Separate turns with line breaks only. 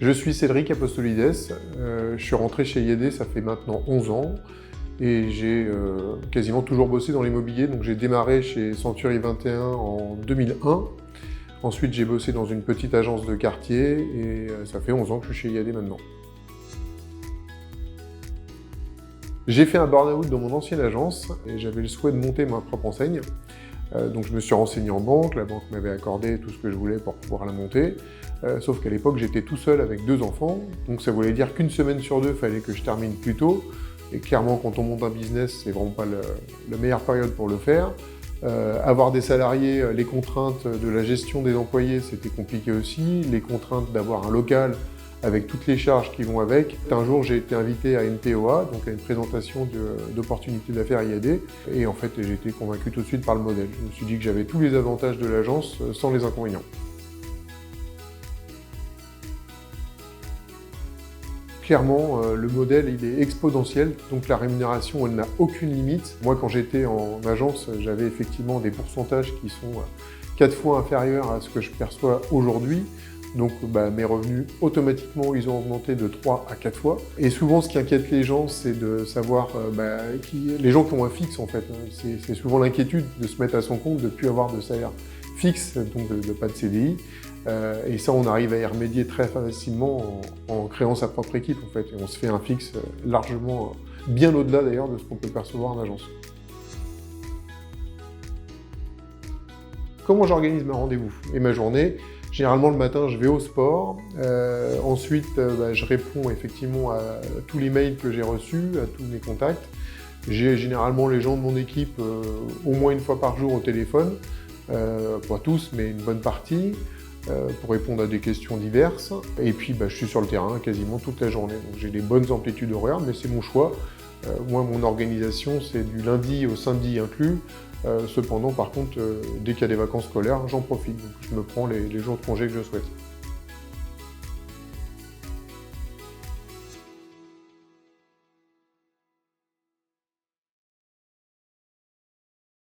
Je suis Cédric Apostolides, je suis rentré chez IAD, ça fait maintenant 11 ans, et j'ai quasiment toujours bossé dans l'immobilier. Donc j'ai démarré chez Century 21 en 2001, ensuite j'ai bossé dans une petite agence de quartier, et ça fait 11 ans que je suis chez IAD maintenant. J'ai fait un burn-out dans mon ancienne agence, et j'avais le souhait de monter ma propre enseigne. Donc je me suis renseigné en banque, la banque m'avait accordé tout ce que je voulais pour pouvoir la monter, sauf qu'à l'époque j'étais tout seul avec 2 enfants, donc ça voulait dire qu'une semaine sur 2, il fallait que je termine plus tôt, et clairement quand on monte un business, c'est vraiment pas la meilleure période pour le faire. Avoir des salariés, les contraintes de la gestion des employés, c'était compliqué aussi, les contraintes d'avoir un local, avec toutes les charges qui vont avec. Un jour, j'ai été invité à une POA, donc à une présentation d'opportunités d'affaires IAD, et en fait, j'ai été convaincu tout de suite par le modèle. Je me suis dit que j'avais tous les avantages de l'agence sans les inconvénients. Clairement, le modèle, il est exponentiel, donc la rémunération, elle n'a aucune limite. Moi, quand j'étais en agence, j'avais effectivement des pourcentages qui sont 4 fois inférieurs à ce que je perçois aujourd'hui. Donc mes revenus, automatiquement, ils ont augmenté de 3 à 4 fois. Et souvent, ce qui inquiète les gens, c'est de savoir, les gens qui ont un fixe, en fait. C'est souvent l'inquiétude de se mettre à son compte, de ne plus avoir de salaire fixe, donc de pas de CDI. Et ça, on arrive à y remédier très facilement en créant sa propre équipe, en fait. Et on se fait un fixe largement, bien au-delà d'ailleurs de ce qu'on peut percevoir en agence. Comment j'organise mes rendez-vous et ma journée? Généralement, le matin, je vais au sport. Ensuite, je réponds effectivement à tous les mails que j'ai reçus, à tous mes contacts. J'ai généralement les gens de mon équipe au moins une fois par jour au téléphone. Pas tous, mais une bonne partie, pour répondre à des questions diverses. Et puis, je suis sur le terrain quasiment toute la journée. Donc j'ai des bonnes amplitudes horaires, mais c'est mon choix. Moi, mon organisation, c'est du lundi au samedi inclus. Cependant, par contre, dès qu'il y a des vacances scolaires, j'en profite. Donc je me prends les jours de congé que je souhaite.